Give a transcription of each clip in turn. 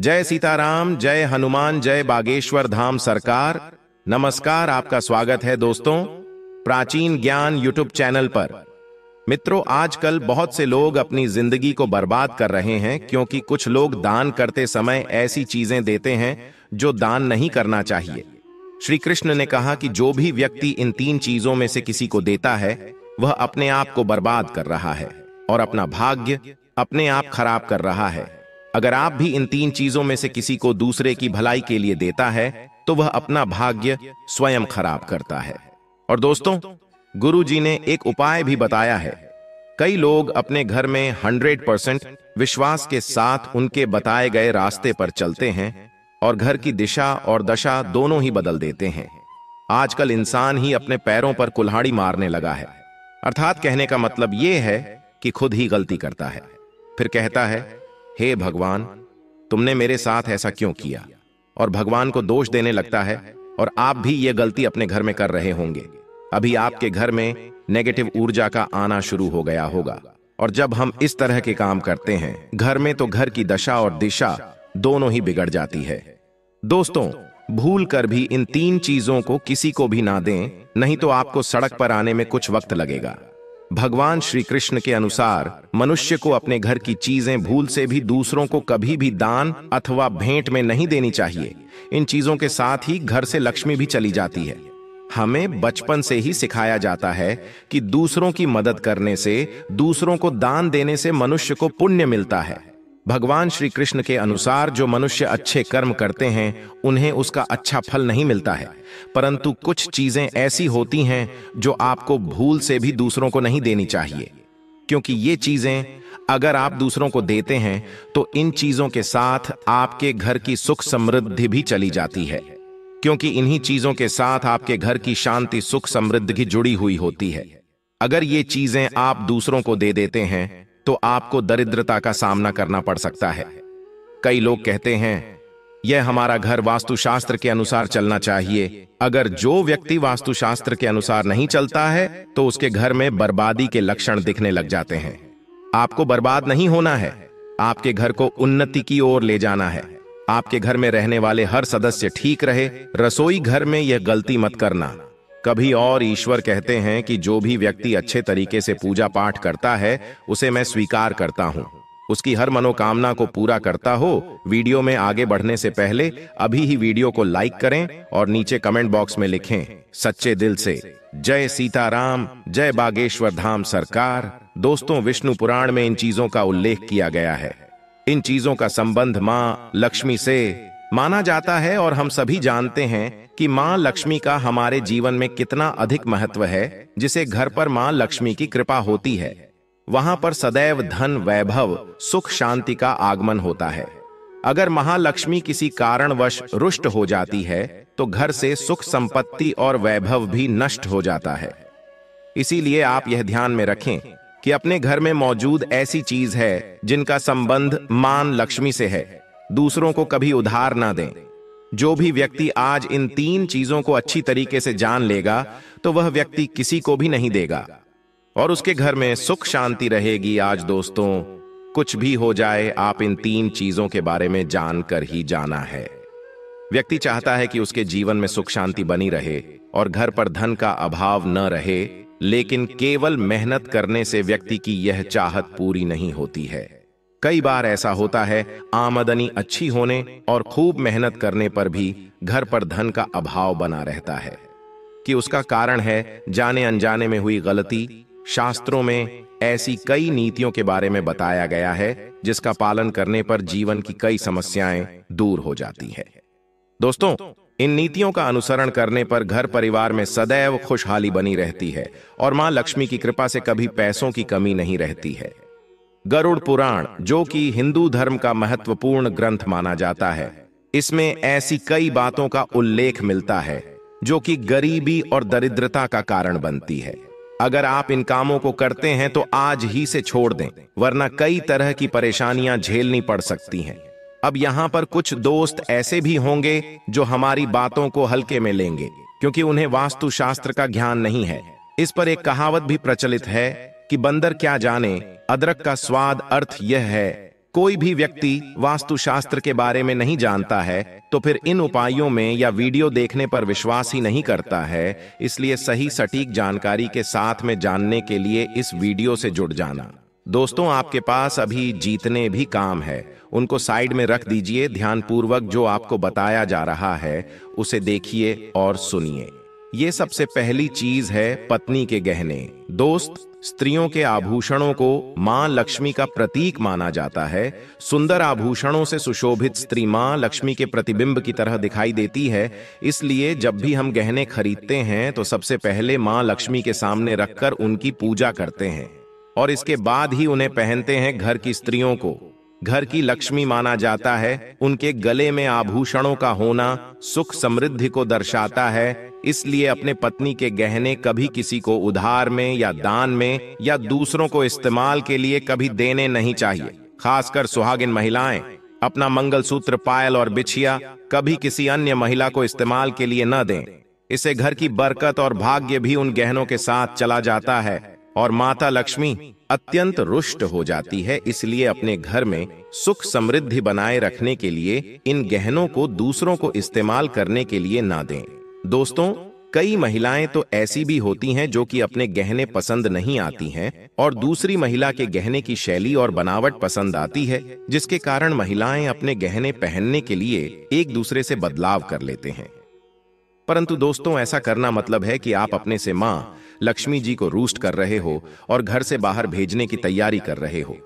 जय सीताराम, जय हनुमान, जय बागेश्वर धाम सरकार। नमस्कार, आपका स्वागत है दोस्तों प्राचीन ज्ञान यूट्यूब चैनल पर। मित्रों, आजकल बहुत से लोग अपनी जिंदगी को बर्बाद कर रहे हैं क्योंकि कुछ लोग दान करते समय ऐसी चीजें देते हैं जो दान नहीं करना चाहिए। श्री कृष्ण ने कहा कि जो भी व्यक्ति इन 3 चीजों में से किसी को देता है वह अपने आप को बर्बाद कर रहा है और अपना भाग्य अपने आप खराब कर रहा है। अगर आप भी इन 3 चीजों में से किसी को दूसरे की भलाई के लिए देता है तो वह अपना भाग्य स्वयं खराब करता है। और दोस्तों, गुरु जी ने एक उपाय भी बताया है। कई लोग अपने घर में 100% विश्वास के साथ उनके बताए गए रास्ते पर चलते हैं और घर की दिशा और दशा दोनों ही बदल देते हैं। आजकल इंसान ही अपने पैरों पर कुल्हाड़ी मारने लगा है। अर्थात कहने का मतलब यह है कि खुद ही गलती करता है, फिर कहता है, हे भगवान, तुमने मेरे साथ ऐसा क्यों किया, और भगवान को दोष देने लगता है। और आप भी ये गलती अपने घर में कर रहे होंगे। अभी आपके घर में नेगेटिव ऊर्जा का आना शुरू हो गया होगा, और जब हम इस तरह के काम करते हैं घर में तो घर की दशा और दिशा दोनों ही बिगड़ जाती है। दोस्तों, भूल कर भी इन 3 चीजों को किसी को भी ना दें, नहीं तो आपको सड़क पर आने में कुछ वक्त लगेगा। भगवान श्री कृष्ण के अनुसार मनुष्य को अपने घर की चीजें भूल से भी दूसरों को कभी भी दान अथवा भेंट में नहीं देनी चाहिए। इन चीजों के साथ ही घर से लक्ष्मी भी चली जाती है। हमें बचपन से ही सिखाया जाता है कि दूसरों की मदद करने से, दूसरों को दान देने से मनुष्य को पुण्य मिलता है। भगवान श्री कृष्ण के अनुसार जो मनुष्य अच्छे कर्म करते हैं उन्हें उसका अच्छा फल नहीं मिलता है, परंतु कुछ चीजें ऐसी होती हैं जो आपको भूल से भी दूसरों को नहीं देनी चाहिए, क्योंकि ये चीजें अगर आप दूसरों को देते हैं तो इन चीजों के साथ आपके घर की सुख समृद्धि भी चली जाती है, क्योंकि इन्हीं चीजों के साथ आपके घर की शांति, सुख, समृद्धि जुड़ी हुई होती है। अगर ये चीजें आप दूसरों को दे देते हैं तो आपको दरिद्रता का सामना करना पड़ सकता है। कई लोग कहते हैं, यह हमारा घर वास्तुशास्त्र के अनुसार चलना चाहिए। अगर जो व्यक्ति वास्तुशास्त्र के अनुसार नहीं चलता है तो उसके घर में बर्बादी के लक्षण दिखने लग जाते हैं। आपको बर्बाद नहीं होना है, आपके घर को उन्नति की ओर ले जाना है। आपके घर में रहने वाले हर सदस्य ठीक रहे। रसोई घर में यह गलती मत करना कभी। और ईश्वर कहते हैं कि जो भी व्यक्ति अच्छे तरीके से पूजा पाठ करता है उसे मैं स्वीकार करता हूं, उसकी हर मनोकामना को पूरा करता हो। वीडियो में आगे बढ़ने से पहले अभी ही वीडियो को लाइक करें और नीचे कमेंट बॉक्स में लिखें सच्चे दिल से जय सीताराम, जय बागेश्वर धाम सरकार। दोस्तों, विष्णु पुराण में इन चीजों का उल्लेख किया गया है। इन चीजों का संबंध मां लक्ष्मी से माना जाता है और हम सभी जानते हैं कि मां लक्ष्मी का हमारे जीवन में कितना अधिक महत्व है। जिसे घर पर मां लक्ष्मी की कृपा होती है वहां पर सदैव धन, वैभव, सुख, शांति का आगमन होता है। अगर महालक्ष्मी किसी कारणवश रुष्ट हो जाती है तो घर से सुख, संपत्ति और वैभव भी नष्ट हो जाता है। इसीलिए आप यह ध्यान में रखें कि अपने घर में मौजूद ऐसी चीज है जिनका संबंध मां लक्ष्मी से है, दूसरों को कभी उधार ना दें। जो भी व्यक्ति आज इन 3 चीजों को अच्छी तरीके से जान लेगा तो वह व्यक्ति किसी को भी नहीं देगा और उसके घर में सुख शांति रहेगी। आज दोस्तों, कुछ भी हो जाए, आप इन 3 चीजों के बारे में जानकर ही जाना है। व्यक्ति चाहता है कि उसके जीवन में सुख शांति बनी रहे और घर पर धन का अभाव न रहे, लेकिन केवल मेहनत करने से व्यक्ति की यह चाहत पूरी नहीं होती है। कई बार ऐसा होता है, आमदनी अच्छी होने और खूब मेहनत करने पर भी घर पर धन का अभाव बना रहता है। कि उसका कारण है जाने अनजाने में हुई गलती। शास्त्रों में ऐसी कई नीतियों के बारे में बताया गया है जिसका पालन करने पर जीवन की कई समस्याएं दूर हो जाती है। दोस्तों, इन नीतियों का अनुसरण करने पर घर परिवार में सदैव खुशहाली बनी रहती है और मां लक्ष्मी की कृपा से कभी पैसों की कमी नहीं रहती है। गरुड़ पुराण, जो कि हिंदू धर्म का महत्वपूर्ण ग्रंथ माना जाता है, इसमें ऐसी कई बातों का उल्लेख मिलता है जो कि गरीबी और दरिद्रता का कारण बनती है। अगर आप इन कामों को करते हैं तो आज ही से छोड़ दें, वरना कई तरह की परेशानियां झेलनी पड़ सकती हैं। अब यहाँ पर कुछ दोस्त ऐसे भी होंगे जो हमारी बातों को हल्के में लेंगे क्योंकि उन्हें वास्तुशास्त्र का ज्ञान नहीं है। इस पर एक कहावत भी प्रचलित है कि बंदर क्या जाने, अदरक का स्वाद। अर्थ यह है कोई भी व्यक्ति वास्तुशास्त्र के बारे में नहीं जानता है तो फिर इन उपायों में या वीडियो देखने पर विश्वास ही नहीं करता है। इसलिए सही सटीक जानकारी के साथ में जानने के लिए इस वीडियो से जुड़ जाना। दोस्तों, आपके पास अभी जितने भी काम है उनको साइड में रख दीजिए। ध्यानपूर्वक जो आपको बताया जा रहा है उसे देखिए और सुनिए। ये सबसे पहली चीज है पत्नी के गहने। दोस्त, स्त्रियों के आभूषणों को मां लक्ष्मी का प्रतीक माना जाता है। सुंदर आभूषणों से सुशोभित स्त्री मां लक्ष्मी के प्रतिबिंब की तरह दिखाई देती है। इसलिए जब भी हम गहने खरीदते हैं तो सबसे पहले मां लक्ष्मी के सामने रखकर उनकी पूजा करते हैं और इसके बाद ही उन्हें पहनते हैं। घर की स्त्रियों को घर की लक्ष्मी माना जाता है। उनके गले में आभूषणों का होना सुख समृद्धि को दर्शाता है। इसलिए अपने पत्नी के गहने कभी किसी को उधार में या दान में या दूसरों को इस्तेमाल के लिए कभी देने नहीं चाहिए। खासकर सुहागिन महिलाएं अपना मंगलसूत्र, पायल और बिछिया कभी किसी अन्य महिला को इस्तेमाल के लिए न दें। इससे घर की बरकत और भाग्य भी उन गहनों के साथ चला जाता है और माता लक्ष्मी अत्यंत रुष्ट हो जाती है। इसलिए अपने घर में सुख समृद्धि बनाए रखने के लिए इन गहनों को दूसरों को इस्तेमाल करने के लिए ना दें। दोस्तों, कई महिलाएं तो ऐसी भी होती हैं जो कि अपने गहने पसंद नहीं आती हैं और दूसरी महिला के गहने की शैली और बनावट पसंद आती है, जिसके कारण महिलाएं अपने गहने पहनने के लिए एक दूसरे से बदलाव कर लेते हैं। परंतु दोस्तों, ऐसा करना मतलब है कि आप अपने से मां लक्ष्मी जी को रूष्ट कर रहे हो और घर से बाहर भेजने की तैयारी कर रहे हो,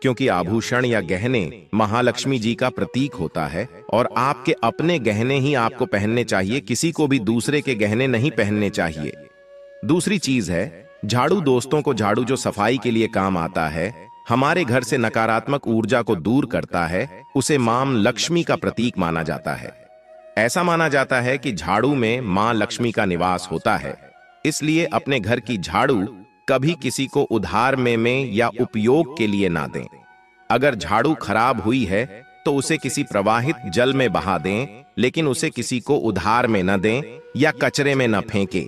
क्योंकि आभूषण या गहने महालक्ष्मी जी का प्रतीक होता है और आपके अपने गहने ही आपको पहनने चाहिए। किसी को भी दूसरे के गहने नहीं पहनने चाहिए। दूसरी चीज है झाड़ू। दोस्तों को झाड़ू जो सफाई के लिए काम आता है, हमारे घर से नकारात्मक ऊर्जा को दूर करता है, उसे मां लक्ष्मी का प्रतीक माना जाता है। ऐसा माना जाता है कि झाड़ू में मां लक्ष्मी का निवास होता है। इसलिए अपने घर की झाड़ू कभी किसी को उधार में या उपयोग के लिए ना दें। अगर झाड़ू खराब हुई है तो उसे किसी प्रवाहित जल में बहा दें, लेकिन उसे किसी को उधार में न दें या कचरे में न फेंकें,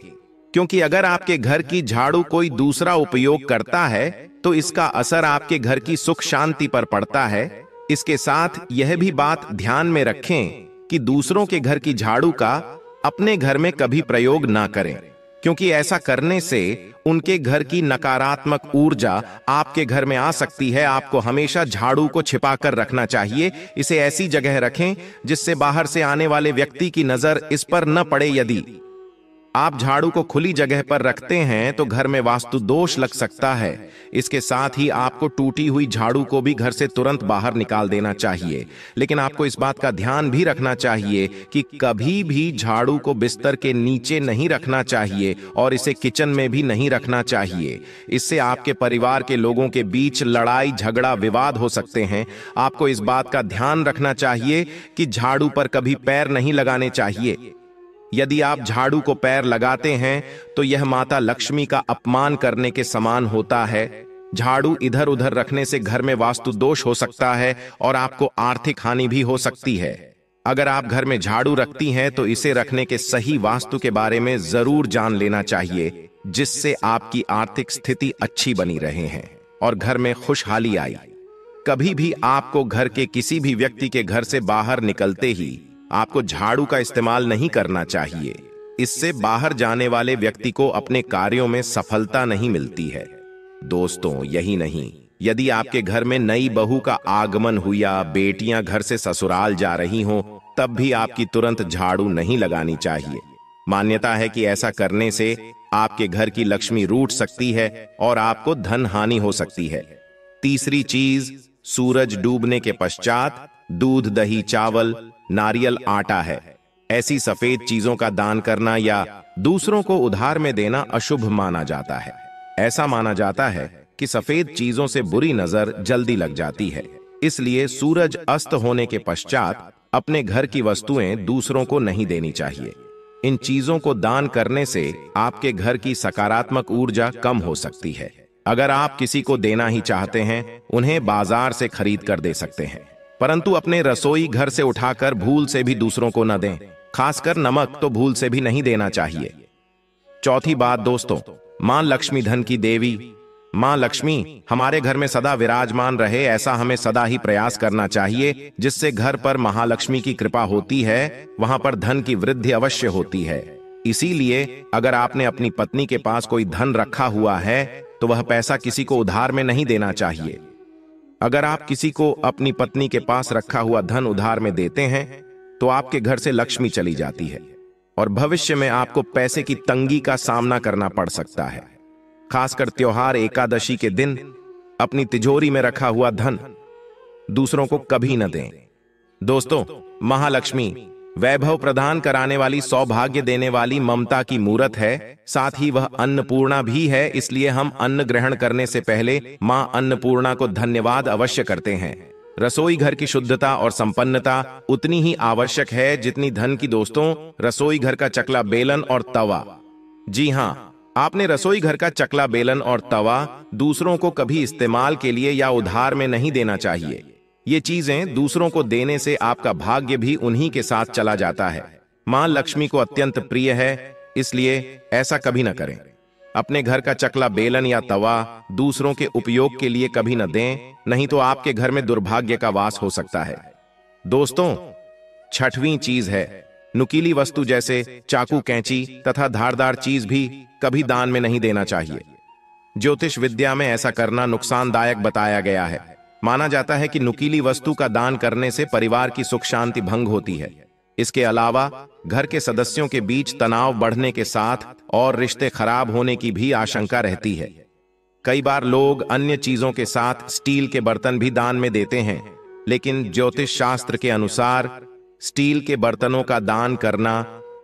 क्योंकि अगर आपके घर की झाड़ू कोई दूसरा उपयोग करता है तो इसका असर आपके घर की सुख शांति पर पड़ता है। इसके साथ यह भी बात ध्यान में रखें कि दूसरों के घर की झाड़ू का अपने घर में कभी प्रयोग ना करें, क्योंकि ऐसा करने से उनके घर की नकारात्मक ऊर्जा आपके घर में आ सकती है। आपको हमेशा झाड़ू को छिपा कर रखना चाहिए। इसे ऐसी जगह रखें जिससे बाहर से आने वाले व्यक्ति की नजर इस पर न पड़े। यदि आप झाड़ू को खुली जगह पर रखते हैं तो घर में वास्तु दोष लग सकता है। इसके साथ ही आपको टूटी हुई झाड़ू को भी घर से तुरंत बाहर निकाल देना चाहिए। लेकिन आपको इस बात का ध्यान भी रखना चाहिए कि कभी भी झाड़ू को बिस्तर के नीचे नहीं रखना चाहिए और इसे किचन में भी नहीं रखना चाहिए। इससे आपके परिवार के लोगों के बीच लड़ाई, झगड़ा, विवाद हो सकते हैं। आपको इस बात का ध्यान रखना चाहिए कि झाड़ू पर कभी पैर नहीं लगाने चाहिए। यदि आप झाड़ू को पैर लगाते हैं तो यह माता लक्ष्मी का अपमान करने के समान होता है। झाड़ू इधर उधर रखने से घर में वास्तु दोष हो सकता है और आपको आर्थिक हानि भी हो सकती है। अगर आप घर में झाड़ू रखती हैं तो इसे रखने के सही वास्तु के बारे में जरूर जान लेना चाहिए, जिससे आपकी आर्थिक स्थिति अच्छी बनी रहे हैं और घर में खुशहाली आई। कभी भी आपको घर के किसी भी व्यक्ति के घर से बाहर निकलते ही आपको झाड़ू का इस्तेमाल नहीं करना चाहिए। इससे बाहर जाने वाले व्यक्ति को अपने कार्यों में सफलता नहीं मिलती है। दोस्तों, यही नहीं, यदि आपके घर में नई बहू का आगमन हुआ, बेटियां घर से ससुराल जा रही हों, तब भी आपकी तुरंत झाड़ू नहीं लगानी चाहिए। मान्यता है कि ऐसा करने से आपके घर की लक्ष्मी रूठ सकती है और आपको धन हानि हो सकती है। तीसरी चीज, सूरज डूबने के पश्चात दूध, दही, चावल, नारियल, आटा है। ऐसी सफेद चीजों का दान करना या दूसरों को उधार में देना अशुभ माना जाता है। ऐसा माना जाता है कि सफेद चीजों से बुरी नजर जल्दी लग जाती है। इसलिए सूरज अस्त होने के पश्चात अपने घर की वस्तुएं दूसरों को नहीं देनी चाहिए। इन चीजों को दान करने से आपके घर की सकारात्मक ऊर्जा कम हो सकती है। अगर आप किसी को देना ही चाहते हैं, उन्हें बाजार से खरीद कर दे सकते हैं, परंतु अपने रसोई घर से उठाकर भूल से भी दूसरों को न दें। खासकर नमक तो भूल से भी नहीं देना चाहिए। चौथी बात दोस्तों, मां लक्ष्मी धन की देवी, माँ लक्ष्मी हमारे घर में सदा विराजमान रहे, ऐसा हमें सदा ही प्रयास करना चाहिए, जिससे घर पर महालक्ष्मी की कृपा होती है, वहां पर धन की वृद्धि अवश्य होती है। इसीलिए अगर आपने अपनी पत्नी के पास कोई धन रखा हुआ है तो वह पैसा किसी को उधार में नहीं देना चाहिए। अगर आप किसी को अपनी पत्नी के पास रखा हुआ धन उधार में देते हैं तो आपके घर से लक्ष्मी चली जाती है और भविष्य में आपको पैसे की तंगी का सामना करना पड़ सकता है। खासकर त्योहार एकादशी के दिन अपनी तिजोरी में रखा हुआ धन दूसरों को कभी न दें। दोस्तों, महालक्ष्मी वैभव प्रदान कराने वाली, सौभाग्य देने वाली, ममता की मूरत है, साथ ही वह अन्नपूर्णा भी है। इसलिए हम अन्न ग्रहण करने से पहले मां अन्नपूर्णा को धन्यवाद अवश्य करते हैं। रसोई घर की शुद्धता और संपन्नता उतनी ही आवश्यक है जितनी धन की। दोस्तों, रसोई घर का चकला बेलन और तवा, जी हाँ, आपने रसोई घर का चकला बेलन और तवा दूसरों को कभी इस्तेमाल के लिए या उधार में नहीं देना चाहिए। ये चीजें दूसरों को देने से आपका भाग्य भी उन्हीं के साथ चला जाता है। मां लक्ष्मी को अत्यंत प्रिय है, इसलिए ऐसा कभी न करें। अपने घर का चकला बेलन या तवा दूसरों के उपयोग के लिए कभी न दें, नहीं तो आपके घर में दुर्भाग्य का वास हो सकता है। दोस्तों, छठवीं चीज है नुकीली वस्तु, जैसे चाकू, कैंची तथा धारदार चीज भी कभी दान में नहीं देना चाहिए। ज्योतिष विद्या में ऐसा करना नुकसानदायक बताया गया है। माना जाता है कि नुकीली वस्तु का दान करने से परिवार की सुख शांति भंग होती है। इसके अलावा घर के सदस्यों के बीच तनाव बढ़ने के साथ और रिश्ते खराब होने की भी आशंका रहती है। कई बार लोग अन्य चीजों के साथ स्टील के बर्तन भी दान में देते हैं, लेकिन ज्योतिष शास्त्र के अनुसार स्टील के बर्तनों का दान करना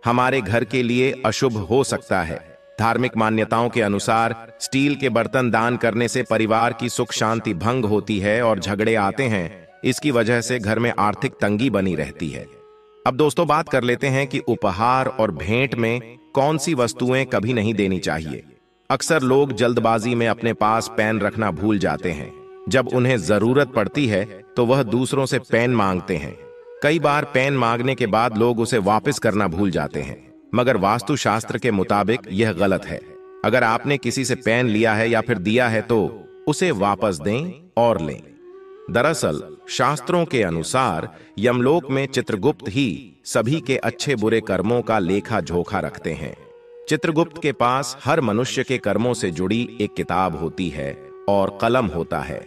हमारे घर के लिए अशुभ हो सकता है। धार्मिक मान्यताओं के अनुसार स्टील के बर्तन दान करने से परिवार की सुख शांति भंग होती है और झगड़े आते हैं। इसकी वजह से घर में आर्थिक तंगी बनी रहती है। अब दोस्तों, बात कर लेते हैं कि उपहार और भेंट में कौन सी वस्तुएं कभी नहीं देनी चाहिए। अक्सर लोग जल्दबाजी में अपने पास पेन रखना भूल जाते हैं। जब उन्हें जरूरत पड़ती है तो वह दूसरों से पेन मांगते हैं। कई बार पेन मांगने के बाद लोग उसे वापस करना भूल जाते हैं, मगर वास्तुशास्त्र के मुताबिक यह गलत है। अगर आपने किसी से पेन लिया है या फिर दिया है तो उसे वापस दें और लें। दरअसल शास्त्रों के अनुसार यमलोक में चित्रगुप्त ही सभी के अच्छे बुरे कर्मों का लेखा जोखा रखते हैं। चित्रगुप्त के पास हर मनुष्य के कर्मों से जुड़ी एक किताब होती है और कलम होता है।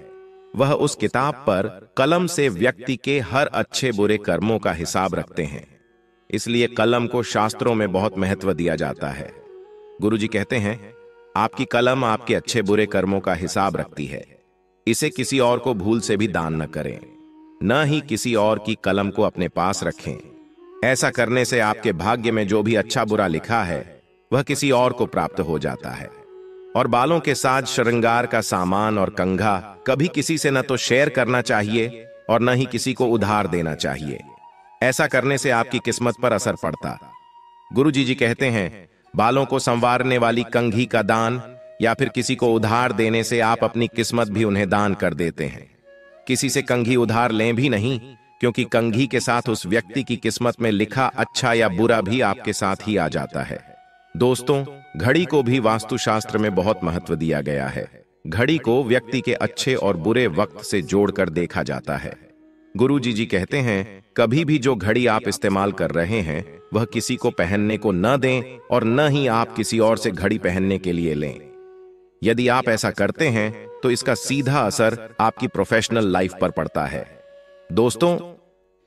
वह उस किताब पर कलम से व्यक्ति के हर अच्छे बुरे कर्मों का हिसाब रखते हैं। इसलिए कलम को शास्त्रों में बहुत महत्व दिया जाता है। गुरुजी कहते हैं, आपकी कलम आपके अच्छे बुरे कर्मों का हिसाब रखती है। इसे किसी और को भूल से भी दान न करें, न ही किसी और की कलम को अपने पास रखें। ऐसा करने से आपके भाग्य में जो भी अच्छा बुरा लिखा है वह किसी और को प्राप्त हो जाता है। और बालों के साथ श्रृंगार का सामान और कंघा कभी किसी से न तो शेयर करना चाहिए और न ही किसी को उधार देना चाहिए। ऐसा करने से आपकी किस्मत पर असर पड़ता। गुरुजी जी कहते हैं, बालों को संवारने वाली कंघी का दान या फिर किसी को उधार देने से आप अपनी किस्मत भी उन्हें दान कर देते हैं। किसी से कंघी उधार लें भी नहीं, क्योंकि कंघी के साथ उस व्यक्ति की किस्मत में लिखा अच्छा या बुरा भी आपके साथ ही आ जाता है। दोस्तों, घड़ी को भी वास्तुशास्त्र में बहुत महत्व दिया गया है। घड़ी को व्यक्ति के अच्छे और बुरे वक्त से जोड़कर देखा जाता है। गुरुजी जी कहते हैं, कभी भी जो घड़ी आप इस्तेमाल कर रहे हैं वह किसी को पहनने को न दें और न ही आप किसी और से घड़ी पहनने के लिए लें। यदि आप ऐसा करते हैं तो इसका सीधा असर आपकी प्रोफेशनल लाइफ पर पड़ता है। दोस्तों,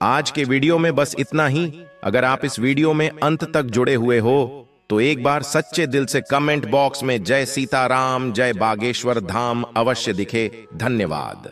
आज के वीडियो में बस इतना ही। अगर आप इस वीडियो में अंत तक जुड़े हुए हो तो एक बार सच्चे दिल से कमेंट बॉक्स में जय सीताराम, जय बागेश्वर धाम अवश्य दिखे। धन्यवाद।